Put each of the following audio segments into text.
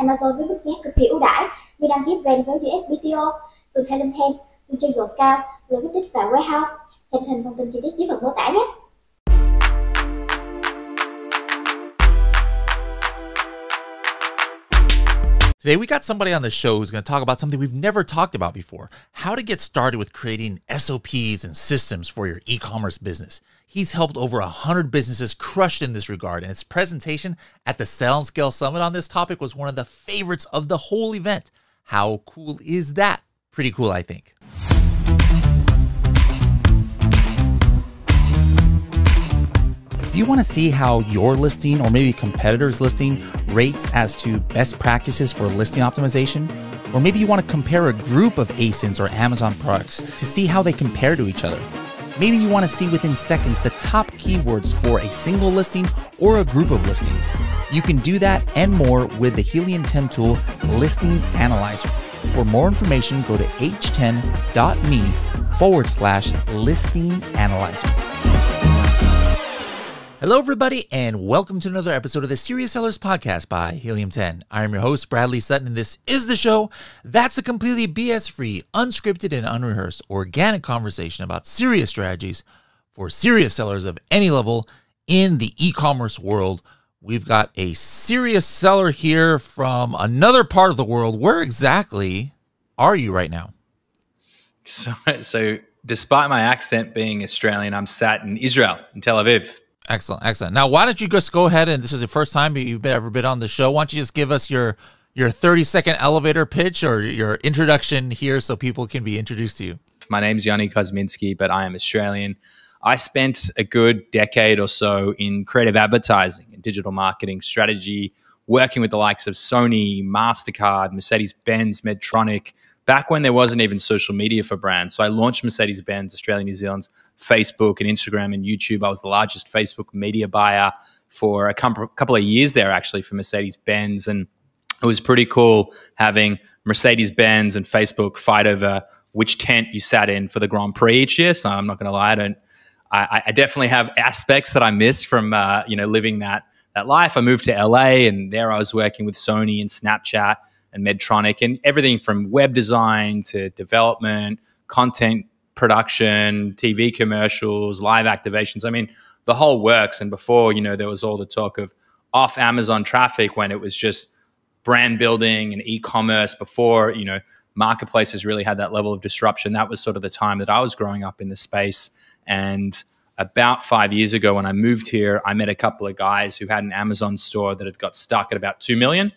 Amazon với mức giá cực kỳ ưu đãi như đăng ký brand với USBTO, từ Helium 10, từ trên Scout, Logistics và Warehouse. Xem hình thông tin chi tiết dưới phần mô tả nhé. Today, we got somebody on the show who's going to talk about something we've never talked about before, how to get started with creating SOPs and systems for your e-commerce business. He's helped over 100 businesses crush in this regard, and his presentation at the Sell and Scale Summit on this topic was one of the favorites of the whole event. How cool is that? Pretty cool, I think. Do you want to see how your listing or maybe competitors' listing rates as to best practices for listing optimization? Or maybe you want to compare a group of ASINs or Amazon products to see how they compare to each other. Maybe you want to see within seconds the top keywords for a single listing or a group of listings. You can do that and more with the Helium 10 tool Listing Analyzer. For more information, go to h10.me/listing analyzer. Hello, everybody, and welcome to another episode of the Serious Sellers Podcast by Helium 10. I am your host, Bradley Sutton, and this is the show that's a completely BS-free, unscripted, and unrehearsed organic conversation about serious strategies for serious sellers of any level in the e-commerce world. We've got a serious seller here from another part of the world. Where exactly are you right now? So despite my accent being Australian, I'm sat in Israel, in Tel Aviv. Excellent, excellent. Now, why don't you just go ahead, and this is the first time you've ever been on the show. Why don't you just give us your 30-second elevator pitch or your introduction here so people can be introduced to you? My name's Yoni, but I am Australian. I spent a good decade or so in creative advertising and digital marketing strategy, working with the likes of Sony, MasterCard, Mercedes-Benz, Medtronic, back when there wasn't even social media for brands. So I launched Mercedes-Benz, Australia, New Zealand's Facebook and Instagram and YouTube. I was the largest Facebook media buyer for a couple of years there, actually, for Mercedes-Benz. And it was pretty cool having Mercedes-Benz and Facebook fight over which tent you sat in for the Grand Prix each year. So I'm not going to lie, I definitely have aspects that I miss from living that life. I moved to LA, and there I was working with Sony and Snapchat and Medtronic, and everything from web design to development, content production, TV commercials, live activations. I mean, the whole works. And before, there was all the talk of off Amazon traffic when it was just brand building and e-commerce before, marketplaces really had that level of disruption. That was sort of the time that I was growing up in the space. And about 5 years ago when I moved here, I met a couple of guys who had an Amazon store that had got stuck at about 2 million.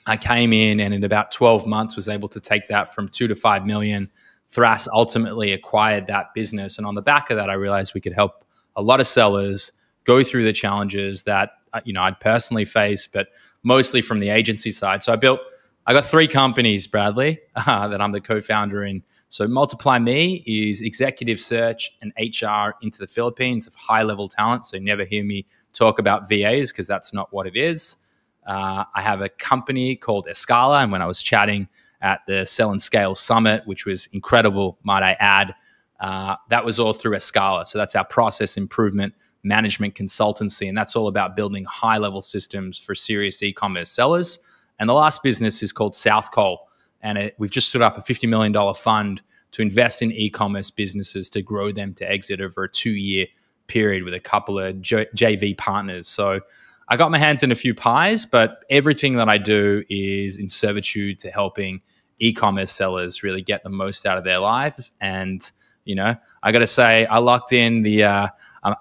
I came in and in about 12 months was able to take that from 2 to 5 million. Thras ultimately acquired that business. And on the back of that, I realized we could help a lot of sellers go through the challenges that, I'd personally faced, but mostly from the agency side. So I got 3 companies, Bradley, that I'm the co-founder in. So Multiply Me is executive search and HR into the Philippines of high-level talent. So you never hear me talk about VAs because that's not what it is. I have a company called Escala, and when I was chatting at the Sell and Scale Summit, which was incredible, might I add, that was all through Escala. So that's our process improvement management consultancy, and that's all about building high-level systems for serious e-commerce sellers. And the last business is called South Cole, and we've just stood up a $50 million fund to invest in e-commerce businesses to grow them to exit over a 2-year period with a couple of JV partners. So I got my hands in a few pies, but everything that I do is in servitude to helping e-commerce sellers really get the most out of their life. And, I got to say, I locked in a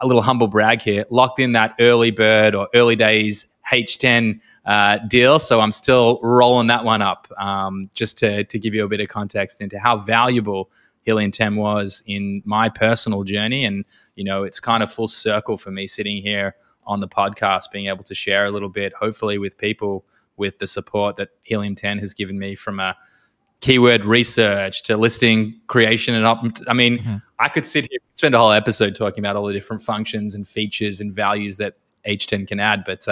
little humble brag here, locked in that early bird or early days H10 deal. So I'm still rolling that one up just to give you a bit of context into how valuable Helium 10 was in my personal journey. And, it's kind of full circle for me sitting here on the podcast, being able to share a little bit, hopefully with people, with the support that Helium 10 has given me from a keyword research to listing creation. And I could sit here, spend a whole episode talking about all the different functions and features and values that H10 can add. But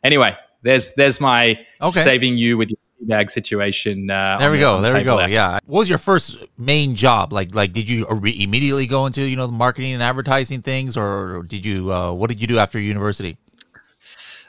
anyway, there's my saving you with your bag situation. There we go. Yeah. What was your first main job? Like did you immediately go into, the marketing and advertising things, or did you, what did you do after university?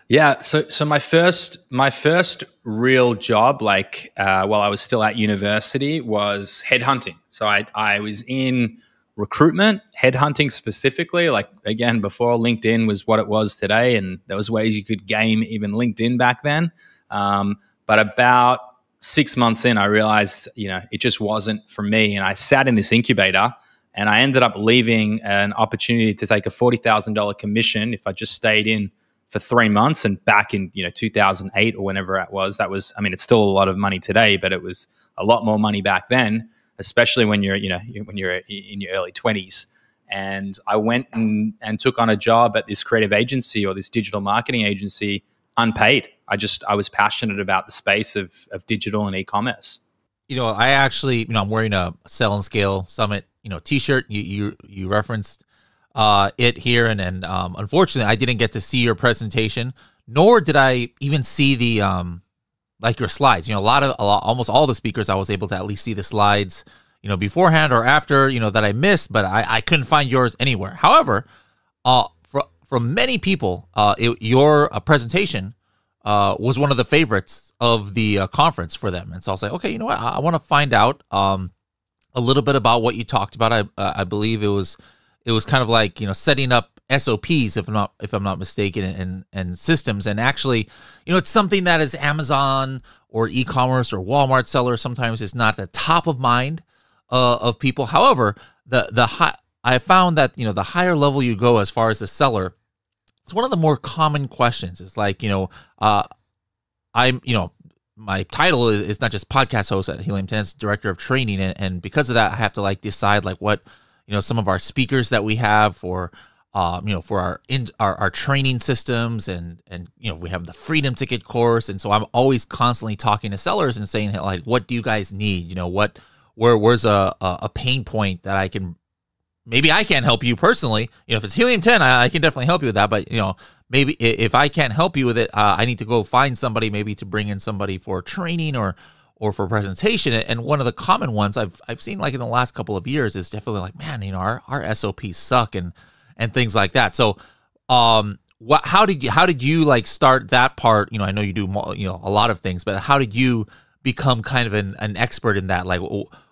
Yeah, so my first real job, like while I was still at university, was headhunting. So I was in recruitment, headhunting specifically. Like again, before LinkedIn was what it was today, and there was ways you could game even LinkedIn back then. But about 6 months in, I realized it just wasn't for me, and I sat in this incubator. And I ended up leaving an opportunity to take a $40,000 commission if I just stayed in for 3 months. And back in 2008 or whenever it was, I mean, it's still a lot of money today, but it was a lot more money back then, especially when you're when you're in your early 20s. And I went and took on a job at this creative agency or this digital marketing agency, unpaid. I was passionate about the space of digital and e-commerce. I actually, I'm wearing a Sell and Scale Summit, t-shirt. You referenced it here, and unfortunately, I didn't get to see your presentation, nor did I even see the like your slides. Almost all the speakers, I was able to at least see the slides, beforehand or after, that I missed, but I couldn't find yours anywhere. However, from many people, your presentation was one of the favorites of the conference for them. And so I was like, okay, you know what? I want to find out a little bit about what you talked about. I believe it was kind of like, setting up SOPs, if I'm not mistaken, and systems. And actually, it's something that is Amazon or e-commerce or Walmart sellers sometimes is not the top of mind of people. However, I found that, the higher level you go as far as the seller, it's one of the more common questions. It's like, my title is not just podcast host at Helium 10, it's director of training. And because of that, I have to decide what, some of our speakers that we have for, for our training systems and, we have the Freedom Ticket course. And so I'm always constantly talking to sellers and saying what do you guys need? Where's a pain point that maybe I can't help you personally. If it's Helium 10, I can definitely help you with that. But, maybe if I can't help you with it, I need to go find somebody, maybe to bring in somebody for training or for presentation. And one of the common ones I've seen in the last couple of years is definitely man, our SOPs suck and things like that. So, how did you start that part? I know you do, a lot of things, but how did you become kind of an expert in that?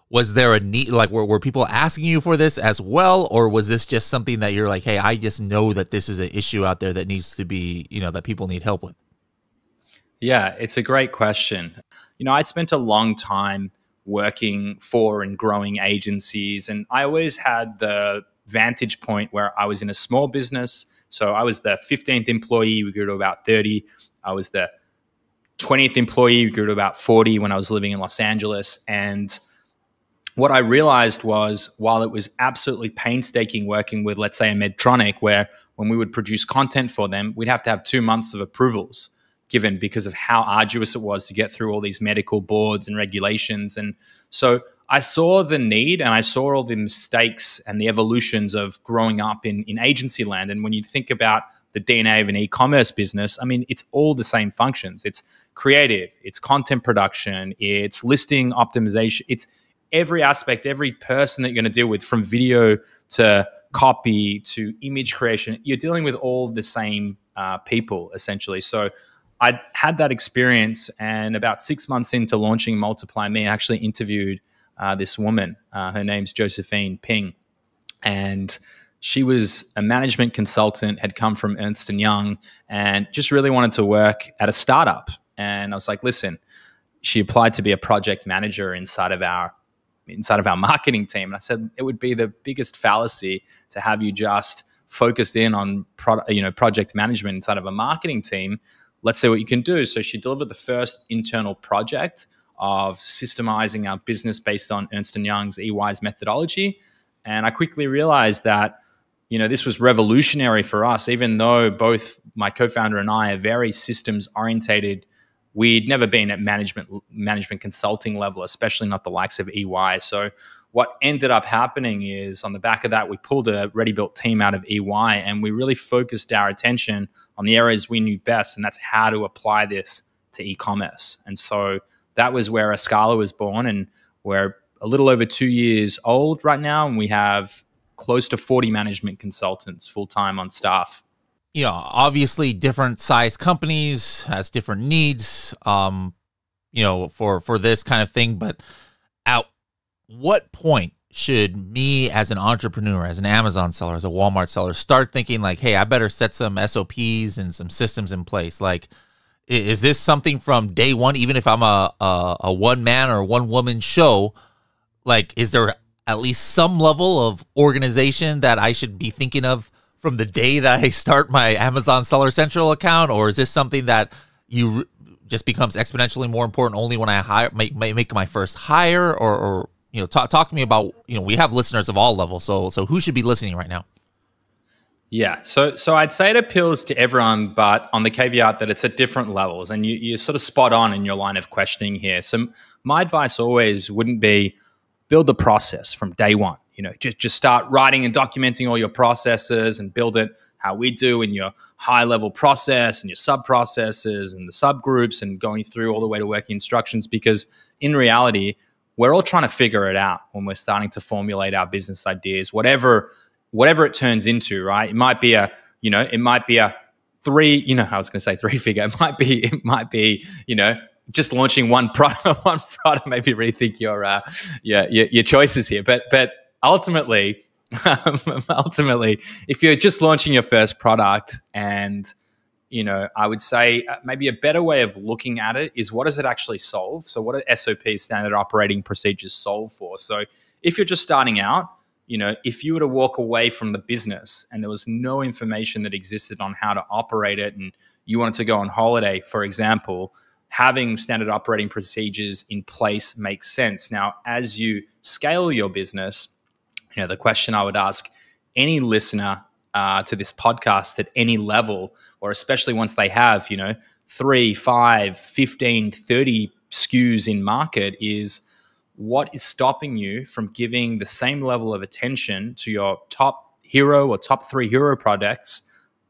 Was there a need, were people asking you for this as well? Or was this just something that you're hey, I just know that this is an issue out there that needs to be, that people need help with? Yeah, it's a great question. I'd spent a long time working for and growing agencies, and I always had the vantage point where I was in a small business. So I was the 15th employee, we grew to about 30. I was the 20th employee, we grew to about 40 when I was living in Los Angeles. And what I realized was, while it was absolutely painstaking working with, let's say, a Medtronic, where when we would produce content for them, we'd have to have 2 months of approvals given because of how arduous it was to get through all these medical boards and regulations. And so I saw the need, and I saw all the mistakes and the evolutions of growing up in agency land. And when you think about the DNA of an e-commerce business, I mean, it's all the same functions. It's creative, it's content production, it's listing optimization, it's every aspect, every person that you're going to deal with, from video to copy to image creation, you're dealing with all the same people, essentially. So I had that experience, and about 6 months into launching Multiply Me, I actually interviewed this woman. Her name's Josephine Ping, and she was a management consultant, had come from Ernst & Young, and just really wanted to work at a startup. And I was like, listen, she applied to be a project manager inside of our marketing team. And I said, it would be the biggest fallacy to have you just focused in on project management inside of a marketing team. Let's see what you can do. So she delivered the first internal project of systemizing our business based on Ernst & Young's EY's methodology. And I quickly realized that, this was revolutionary for us. Even though both my co-founder and I are very systems orientated, we'd never been at management consulting level, especially not the likes of EY. So what ended up happening is, on the back of that, we pulled a ready-built team out of EY, and we really focused our attention on the areas we knew best, and that's how to apply this to e-commerce. And so that was where Escala was born, and we're a little over 2 years old right now, and we have close to 40 management consultants full-time on staff. obviously different size companies has different needs, for this kind of thing. But at what point should me as an entrepreneur, as an Amazon seller, as a Walmart seller, start thinking like, hey, I better set some SOPs and some systems in place? Like, is this something from day one, even if I'm a one-man or one-woman show? Like, is there at least some level of organization that I should be thinking of from the day that I start my Amazon Seller Central account? Or is this something that just becomes exponentially more important only when I make my first hire? Or talk to me about, we have listeners of all levels. So who should be listening right now? Yeah. So I'd say it appeals to everyone, but on the caveat that it's at different levels. And you're sort of spot on in your line of questioning here. So my advice always wouldn't be build the process from day one. Just start writing and documenting all your processes and build it how we do in your high level process and your sub processes and the subgroups and going through all the way to working instructions. Because in reality, we're all trying to figure it out when we're starting to formulate our business ideas, whatever it turns into, right? It might be a three, I was going to say three figure. It might be, just launching one product, maybe rethink your choices here. But ultimately, if you're just launching your first product, and I would say maybe a better way of looking at it is, what does it actually solve? So what do SOPs, standard operating procedures, solve for? So if you're just starting out, if you were to walk away from the business and there was no information that existed on how to operate it, and you wanted to go on holiday, for example, having standard operating procedures in place makes sense. Now, as you scale your business, the question I would ask any listener to this podcast at any level, or especially once they have, 3, 5, 15, 30 SKUs in market, is what is stopping you from giving the same level of attention to your top hero or top 3 hero products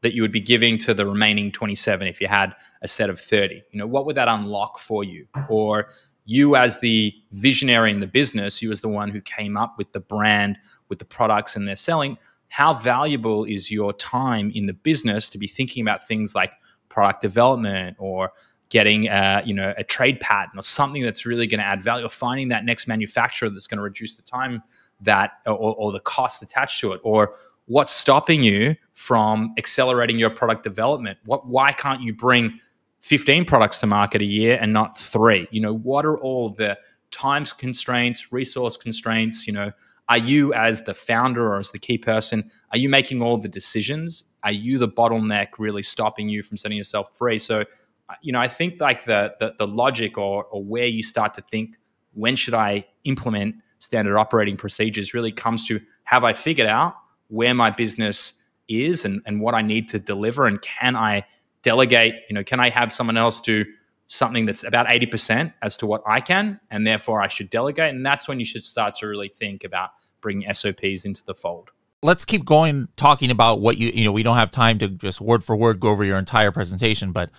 that you would be giving to the remaining 27 if you had a set of 30? What would that unlock for you? Or you as the visionary in the business, you as the one who came up with the brand, with the products and they're selling, how valuable is your time in the business to be thinking about things like product development, or getting a trade patent or something that's really going to add value, or finding that next manufacturer that's going to reduce the time or the cost attached to it? Or what's stopping you from accelerating your product development? Why can't you bring 15 products to market a year and not 3? What are all the times constraints, resource constraints? Are you, as the founder or as the key person, are you making all the decisions? Are you the bottleneck really stopping you from setting yourself free? So, I think like the logic or where you start to think, when should I implement standard operating procedures, really comes to, have I figured out where my business is and what I need to deliver? And can I delegate? Can I have someone else do something that's about 80% as to what I can, and therefore I should delegate? And that's when you should start to really think about bringing SOPs into the fold. Let's keep going, talking about what we don't have time to just word for word go over your entire presentation, but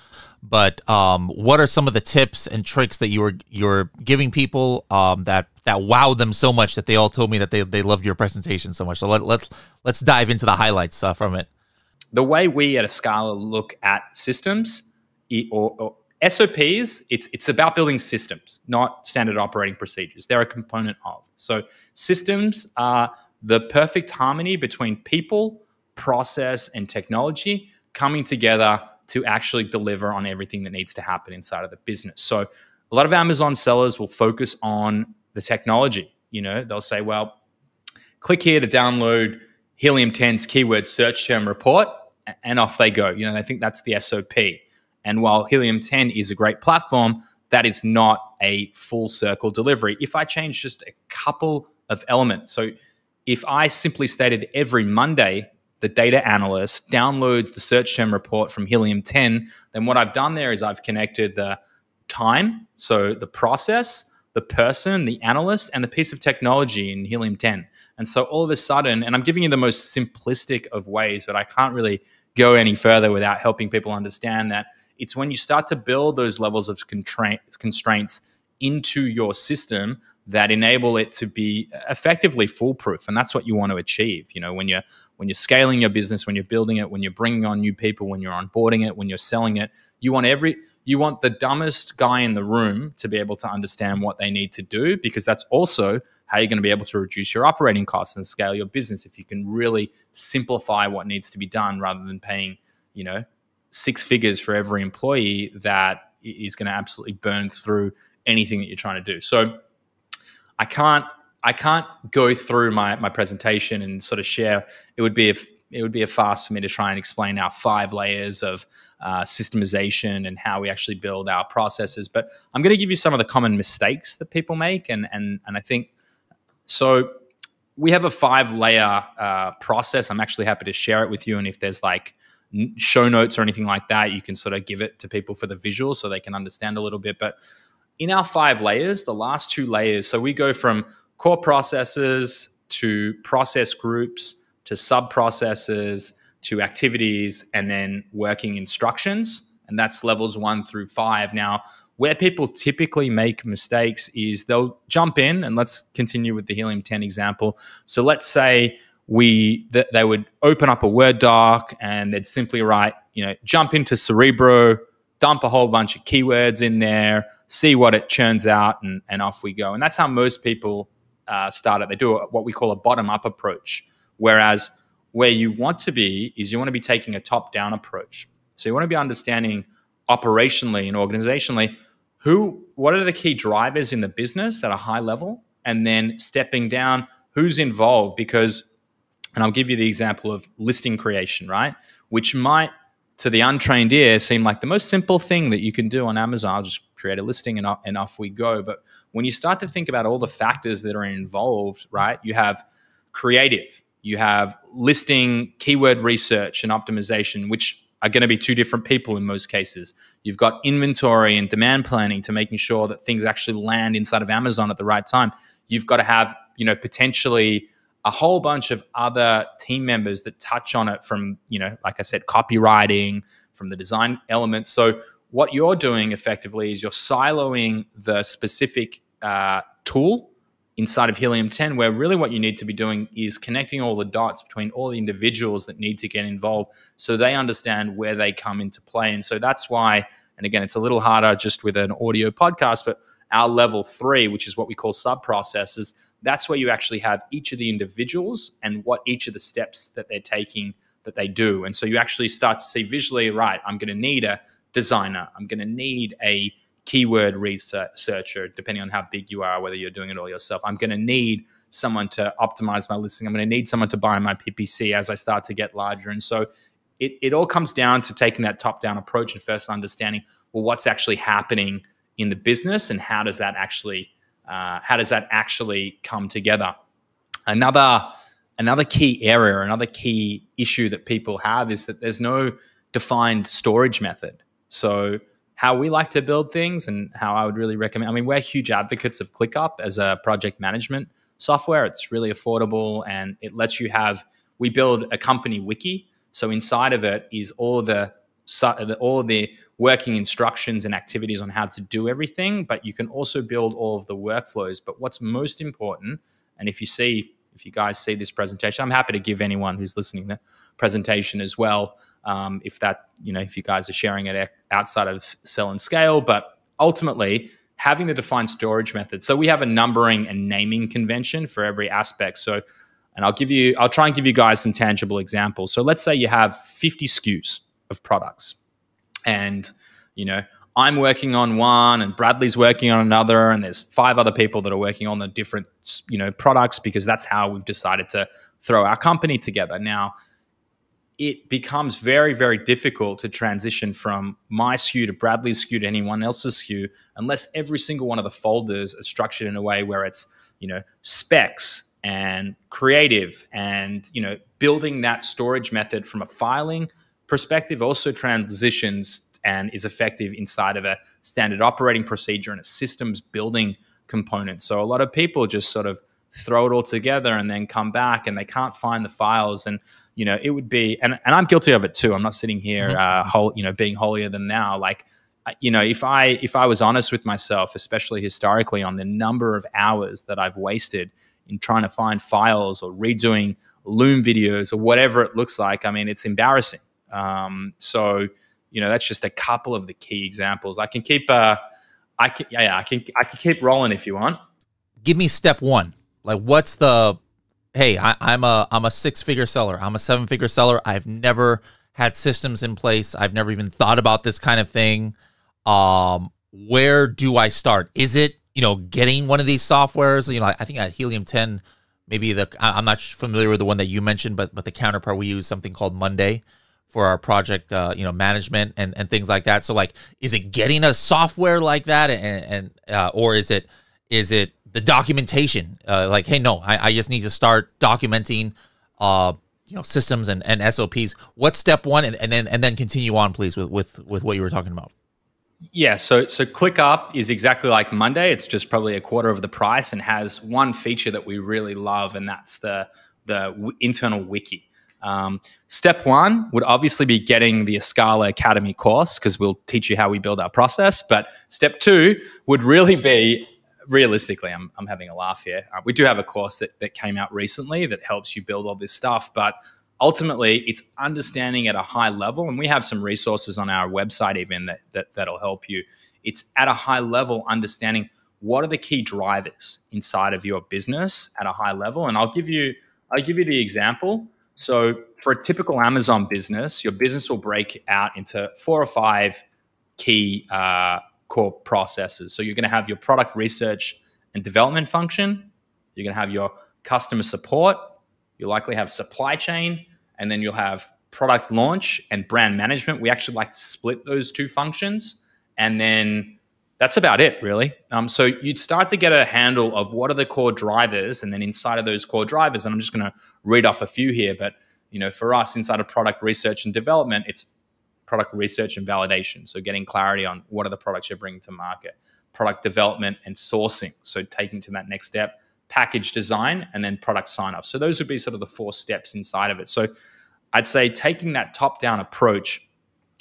what are some of the tips and tricks that you're giving people that wowed them so much that they all told me that they loved your presentation so much? So let's dive into the highlights from it. The way we at Escala look at systems or SOPs, it's about building systems, not standard operating procedures. They're a component of. So systems are the perfect harmony between people, process, and technology coming together to actually deliver on everything that needs to happen inside of the business. So a lot of Amazon sellers will focus on the technology. They'll say, well, click here to download Helium 10's keyword search term report, and off they go. They think that's the SOP. And while Helium 10 is a great platform, that is not a full circle delivery. If I change just a couple of elements, so if I simply stated every Monday the data analyst downloads the search term report from Helium 10, then what I've done there is I've connected the time, so the process, the person, the analyst, and the piece of technology in Helium 10. And so all of a sudden, and I'm giving you the most simplistic of ways, but I can't really go any further without helping people understand that it's when you start to build those levels of constraints into your system that enable it to be effectively foolproof. And that's what you want to achieve. You know, when you're scaling your business, when you're building it, when you're bringing on new people, when you're onboarding it, when you're selling it, you want the dumbest guy in the room to be able to understand what they need to do, because that's also how you're going to be able to reduce your operating costs and scale your business, if you can really simplify what needs to be done rather than paying, you know, 6 figures for every employee that is going to absolutely burn through anything that you're trying to do. So I can't go through my presentation and sort of share. It would be a fast for me to try and explain our 5 layers of systemization and how we actually build our processes. But I'm going to give you some of the common mistakes that people make, and I think so. We have a 5-layer process. I'm actually happy to share it with you, and if there's like show notes or anything like that, you can sort of give it to people for the visual so they can understand a little bit. But in our 5 layers, the last 2 layers, so we go from core processes to process groups to sub-processes to activities, and then working instructions. And that's levels 1 through 5. Now, where people typically make mistakes is they'll jump in, and let's continue with the Helium 10 example. So let's say they would open up a Word doc and they'd simply write, you know, jump into Cerebro, dump a whole bunch of keywords in there, see what it churns out, and off we go. And that's how most people start it. They do what we call a bottom-up approach, whereas where you want to be is you want to be taking a top-down approach. So you want to be understanding operationally and organizationally what are the key drivers in the business at a high level, and then stepping down, who's involved, because, and I'll give you the example of listing creation, right? Which might, to the untrained ear, seem like the most simple thing that you can do on Amazon. I'll just create a listing and off we go. But when you start to think about all the factors that are involved, right? You have creative, you have listing, keyword research and optimization, which are going to be 2 different people in most cases. You've got inventory and demand planning to making sure that things actually land inside of Amazon at the right time. You've got to have, you know, potentially a whole bunch of other team members that touch on it, from, you know, like I said, copywriting, from the design elements. So what you're doing effectively is you're siloing the specific tool inside of Helium 10, where really what you need to be doing is connecting all the dots between all the individuals that need to get involved so they understand where they come into play. And so that's why, and again, it's a little harder just with an audio podcast, but our level 3, which is what we call sub-processes, that's where you actually have each of the individuals and what each of the steps that they're taking that they do. And so you actually start to see visually, right, I'm going to need a designer, I'm going to need a keyword researcher, depending on how big you are, whether you're doing it all yourself. I'm going to need someone to optimize my listing. I'm going to need someone to buy my PPC as I start to get larger. And so it all comes down to taking that top-down approach and first understanding, well, what's actually happening in the business and how does that actually come together. Another key area, another key issue that people have is that there's no defined storage method. So how we like to build things and how I would really recommend, I mean, we're huge advocates of ClickUp as a project management software. It's really affordable and it lets you we build a company wiki. So inside of it is all the working instructions and activities on how to do everything, but you can also build all of the workflows. But what's most important, and if you guys see this presentation, I'm happy to give anyone who's listening the presentation as well, if you guys are sharing it outside of Sell and Scale. But ultimately, having the defined storage method. So we have a numbering and naming convention for every aspect. So, and I'll try and give you guys some tangible examples. So let's say you have 50 SKUs of products, and I'm working on one and Bradley's working on another, and there's 5 other people that are working on the different products, because that's how we've decided to throw our company together. Now, it becomes very, very difficult to transition from my SKU to Bradley's SKU to anyone else's SKU unless every single one of the folders are structured in a way where it's specs and creative, and building that storage method from a filing perspective also transitions and is effective inside of a standard operating procedure and a systems building component. So a lot of people just sort of throw it all together and then come back and they can't find the files. And it would be, and I'm guilty of it too. I'm not sitting here, being holier than thou. Like, if I was honest with myself, especially historically, on the number of hours that I've wasted in trying to find files or redoing Loom videos or whatever it looks like, I mean, it's embarrassing. So that's just a couple of the key examples. I can keep I can keep rolling if you want. Give me step one. Like, what's the, hey, I'm a six-figure seller. I'm a seven-figure seller. I've never had systems in place. I've never even thought about this kind of thing. Where do I start? Is it, getting one of these softwares? I think at Helium 10, maybe I'm not familiar with the one that you mentioned, but the counterpart, we use something called Monday for our project, management and things like that. So like, is it getting a software like that, or is it the documentation? Like, hey, no, I just need to start documenting, systems and SOPs. What's step one, and then continue on, please, with what you were talking about. Yeah, so ClickUp is exactly like Monday. It's just probably a quarter of the price and has one feature that we really love, and that's the internal wiki. Step one would obviously be getting the Scala Academy course, because we'll teach you how we build our process. But step two would really be, realistically, I'm having a laugh here. We do have a course that came out recently that helps you build all this stuff, but ultimately it's understanding at a high level, and we have some resources on our website even that'll help you. It's at a high level understanding what are the key drivers inside of your business at a high level. And I'll give you the example. So for a typical Amazon business, your business will break out into 4 or 5 key core processes. So you're going to have your product research and development function. You're going to have your customer support. You'll likely have supply chain, and then you'll have product launch and brand management. We actually like to split those 2 functions, and then that's about it, really. So you'd start to get a handle of what are the core drivers, and then inside of those core drivers, and I'm just going to read off a few here, but for us inside of product research and development, it's product research and validation. So getting clarity on what are the products you're bringing to market. Product development and sourcing. So taking to that next step. Package design, and then product sign-off. So those would be sort of the 4 steps inside of it. So I'd say taking that top-down approach,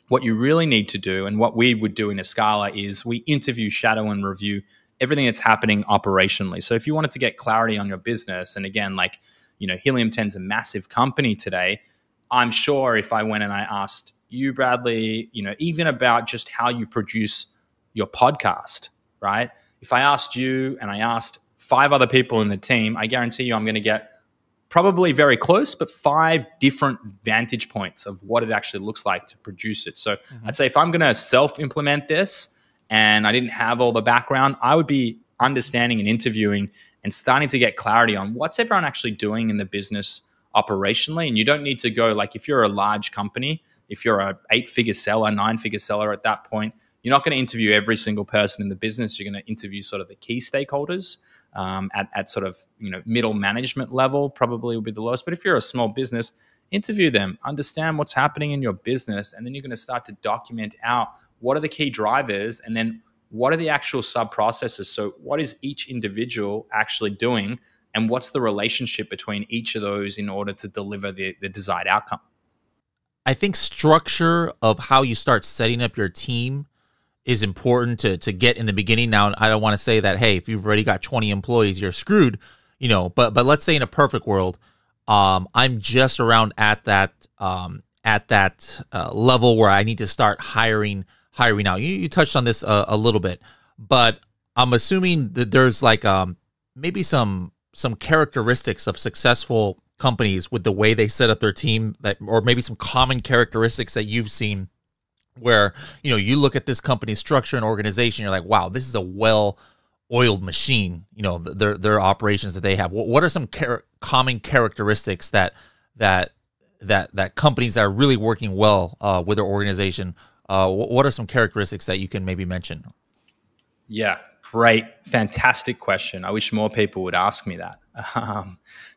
what you really need to do, and what we would do in Scala, is we interview, shadow, and review everything that's happening operationally. So if you wanted to get clarity on your business, and again, like, Helium 10 is a massive company today, I'm sure if I went and I asked you, Bradley, even about just how you produce your podcast, right? If I asked you and I asked 5 other people in the team, I guarantee you I'm going to get probably very close, but 5 different vantage points of what it actually looks like to produce it. So I'd say if I'm going to self-implement this and I didn't have all the background, I would be understanding and interviewing and starting to get clarity on what's everyone actually doing in the business operationally. And you don't need to go, like, if you're a large company, if you're a 8-figure seller, 9-figure seller at that point, you're not going to interview every single person in the business. You're going to interview sort of the key stakeholders at sort of middle management level, probably will be the lowest. But if you're a small business, interview them, understand what's happening in your business, and then you're going to start to document out what are the key drivers, and then what are the actual sub-processes. So what is each individual actually doing, and what's the relationship between each of those in order to deliver the desired outcome? I think structure of how you start setting up your team is important to get in the beginning. Now, I don't want to say that, hey, if you've already got 20 employees, you're screwed, but let's say in a perfect world, I'm just around at that level where I need to start hiring out. You touched on this a little bit, but I'm assuming that there's like maybe some characteristics of successful companies with the way they set up their team, or maybe some common characteristics that you've seen where, you look at this company's structure and organization, you're like, wow, this is a well-oiled machine, their operations that they have. What are some common characteristics that companies that are really working well with their organization, what are some characteristics that you can maybe mention? Yeah, great. Fantastic question. I wish more people would ask me that.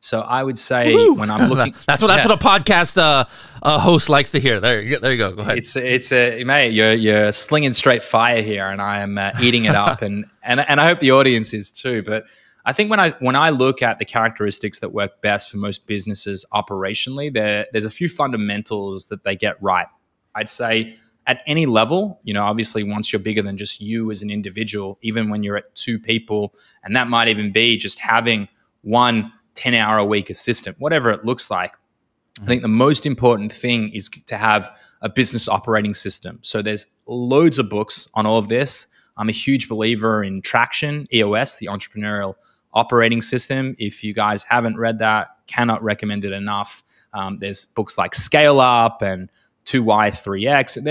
So I would say when I'm looking, that's what a podcast host likes to hear. There you go. Go ahead. It's mate, you're slinging straight fire here, and I am eating it up, and I hope the audience is too. But I think when I look at the characteristics that work best for most businesses operationally, there's a few fundamentals that they get right. I'd say at any level, obviously once you're bigger than just you as an individual, even when you're at 2 people, and that might even be just having one 10-hour-a-week assistant, whatever it looks like. I think the most important thing is to have a business operating system. So there's loads of books on all of this. I'm a huge believer in Traction, EOS, the Entrepreneurial Operating System. If you guys haven't read that, cannot recommend it enough. There's books like Scale Up and 2Y, 3X.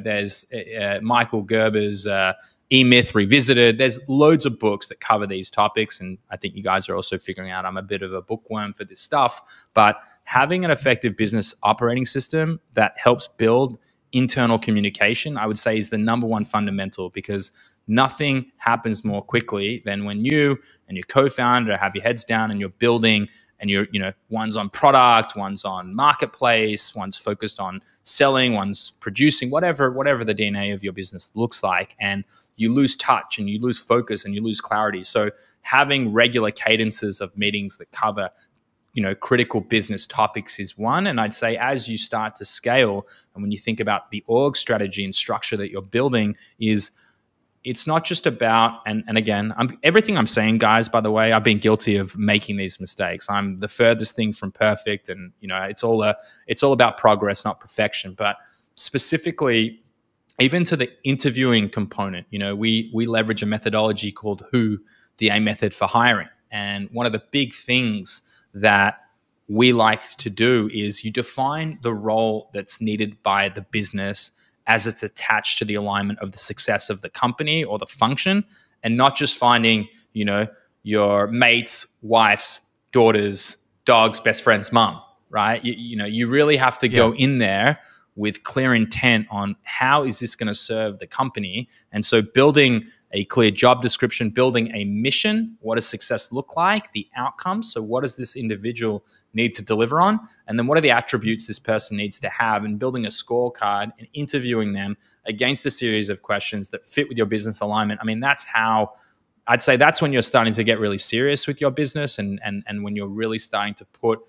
There's Michael Gerber's E-Myth Revisited. There's loads of books that cover these topics, and I think you guys are also figuring out I'm a bit of a bookworm for this stuff. But having an effective business operating system that helps build internal communication, I would say, is the number one fundamental, because nothing happens more quickly than when you and your co-founder have your heads down and you're building, and one's on product, one's on marketplace, one's focused on selling, one's producing, whatever the DNA of your business looks like, and you lose touch and you lose focus and you lose clarity. So having regular cadences of meetings that cover critical business topics is one. And I'd say as you start to scale, and when you think about the org strategy and structure that you're building, it's not just about, and again, everything I'm saying, guys, by the way, I've been guilty of making these mistakes. I'm the furthest thing from perfect, and it's all about progress, not perfection. But specifically, even to the interviewing component, we leverage a methodology called WHO, the A method for hiring. And one of the big things that we like to do is you define the role that's needed by the business as it's attached to the alignment of the success of the company or the function, and not just finding, your mate's wife's daughter's dog's best friend's mum, right? You really have to go in there with clear intent on how is this going to serve the company. And so building a clear job description, building a mission, what does success look like, the outcomes, so what does this individual need to deliver on, and then what are the attributes this person needs to have, and building a scorecard and interviewing them against a series of questions that fit with your business alignment. I mean, that's how I'd say that's when you're starting to get really serious with your business, and when you're really starting to put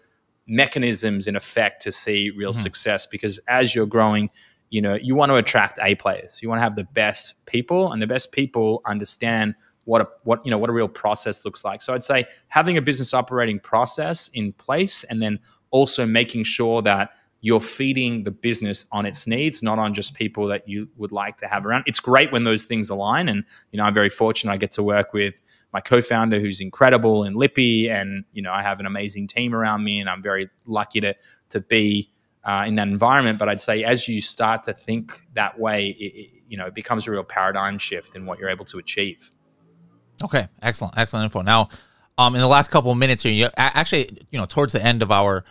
mechanisms in effect to see real success. Because as you're growing, you want to attract A players. You want to have the best people, and the best people understand what a real process looks like. So I'd say having a business operating process in place, and then also making sure that you're feeding the business on its needs, not on just people that you would like to have around. It's great when those things align. And, I'm very fortunate I get to work with my co-founder who's incredible in Lippy. And, I have an amazing team around me, and I'm very lucky to be in that environment. But I'd say as you start to think that way, it becomes a real paradigm shift in what you're able to achieve. Okay, excellent info. Now, in the last couple of minutes here, towards the end of our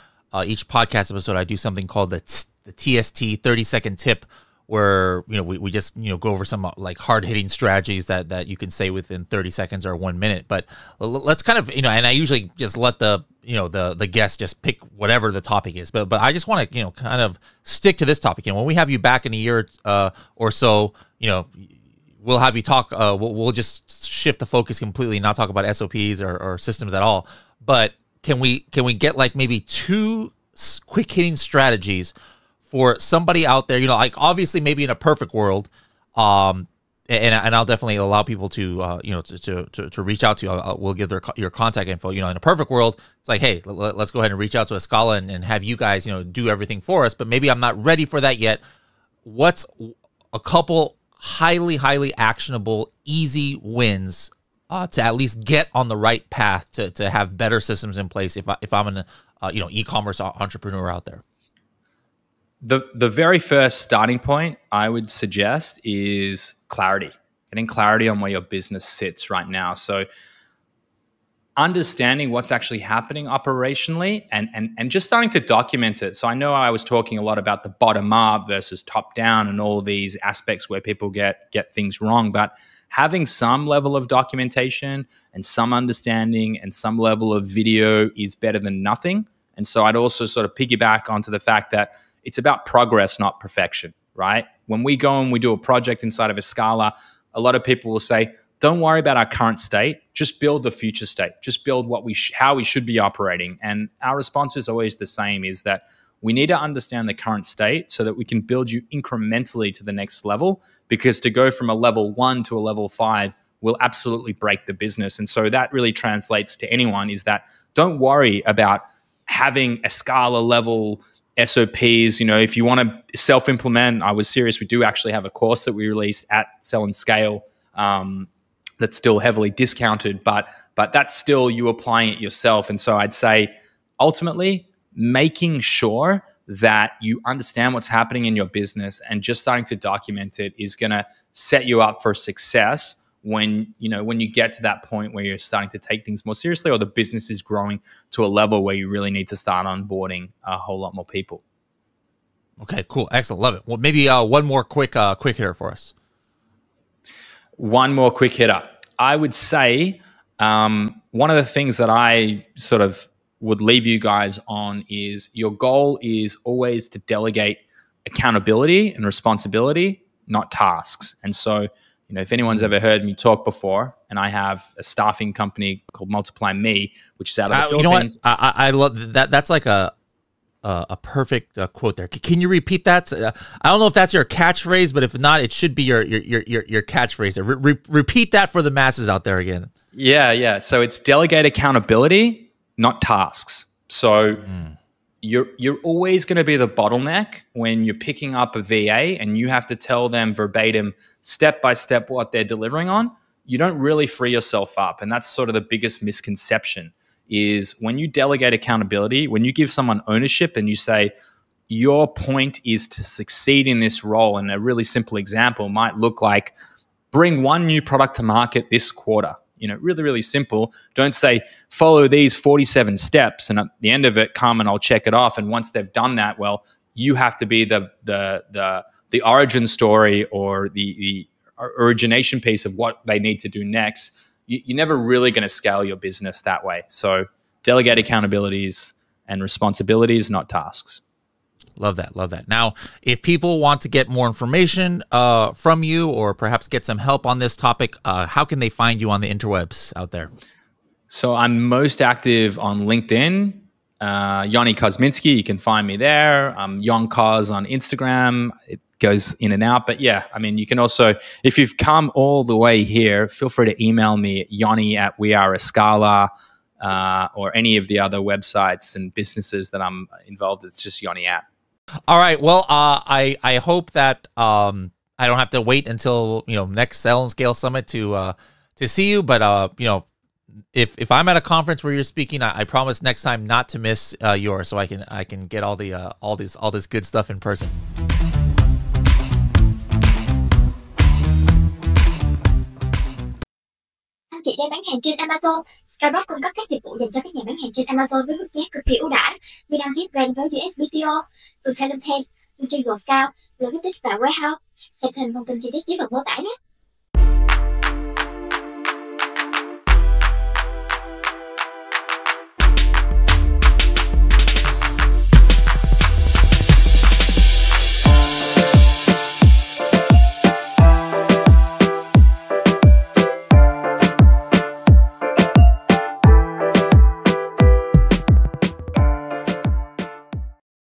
each podcast episode, I do something called the TST 30-second tip, where we just go over some like hard-hitting strategies that you can say within 30 seconds or 1 minute. But let's kind of and I usually just let the guest just pick whatever the topic is. But I just want to kind of stick to this topic. When we have you back in a year or so, we'll have you talk. We'll just shift the focus completely, not talk about SOPs or systems at all. But can we get like maybe 2 quick hitting strategies for somebody out there? Like obviously maybe in a perfect world, and I'll definitely allow people to to reach out to you. We'll give your contact info. In a perfect world, it's like, hey, let's go ahead and reach out to Escala and have you guys do everything for us. But maybe I'm not ready for that yet. What's a couple highly actionable, easy wins to at least get on the right path to have better systems in place if I'm an e-commerce entrepreneur out there? The very first starting point I would suggest is clarity. Getting clarity on where your business sits right now. So understanding what's actually happening operationally and just starting to document it. So I know I was talking a lot about the bottom up versus top down and all these aspects where people get things wrong, but having some level of documentation and some understanding and some level of video is better than nothing. And so I'd also sort of piggyback onto the fact that it's about progress, not perfection, right? When we go and we do a project inside of Escala, a lot of people will say, don't worry about our current state, just build the future state, just build how we should be operating. And our response is always the same, is that we need to understand the current state so that we can build you incrementally to the next level, because to go from a level 1 to a level 5 will absolutely break the business. And so that really translates to anyone, is that don't worry about having a Scala level SOPs. You know, if you want to self-implement, I was serious, we do actually have a course that we released at Sell and Scale that's still heavily discounted, but that's still you applying it yourself. And so I'd say ultimately making sure that you understand what's happening in your business and just starting to document it is going to set you up for success when you get to that point where you're starting to take things more seriously, or the business is growing to a level where you really need to start onboarding a whole lot more people. Okay, cool. Excellent. Love it. Well, maybe one more quick hitter for us. One more quick hitter. I would say one of the things that I sort of would leave you guys on is your goal is always to delegate accountability and responsibility, not tasks. And so, you know, if anyone's ever heard me talk before, and I have a staffing company called Multiply Me, which is out of the Philippines. You know what? I love that. That's like a perfect quote there. Can you repeat that? I don't know if that's your catchphrase, but if not, it should be your catchphrase there. Repeat that for the masses out there again. Yeah. So it's delegate accountability, not tasks. So you're always going to be the bottleneck when you're picking up a VA and you have to tell them verbatim, step by step, what they're delivering on. You don't really free yourself up. And that's sort of the biggest misconception, is when you delegate accountability, when you give someone ownership and you say, your point is to succeed in this role. And a really simple example might look like, bring one new product to market this quarter. You know, really, really simple. Don't say, follow these 47 steps, and at the end of it, come and I'll check it off. And once they've done that, well, you have to be the origin story or the origination piece of what they need to do next. You're never really going to scale your business that way. So delegate accountabilities and responsibilities, not tasks. Love that. Love that. Now, if people want to get more information from you, or perhaps get some help on this topic, how can they find you on the interwebs out there? So I'm most active on LinkedIn, Yoni Kosminski. You can find me there. I'm Yon Kos on Instagram. It goes in and out. But yeah, I mean, you can also, if you've come all the way here, feel free to email me at Yoni@weareascala, or any of the other websites and businesses that I'm involved in. It's just Yoni @ All right. Well, I hope that I don't have to wait until next Sell and Scale Summit to see you. But you know, if I'm at a conference where you're speaking, I promise next time not to miss yours, so I can get all this good stuff in person. Anh chị đang bán hàng trên Amazon. Skyrock cung cấp các dịch vụ dành cho các nhà bán hàng trên Amazon với mức giá cực kỳ ưu đãi. Vì đăng ký brand với USBTO, từ Helm Ten, từ trên Scout, logistics và warehouse. Xem thêm thông tin chi tiết dưới phần mô tả nhé.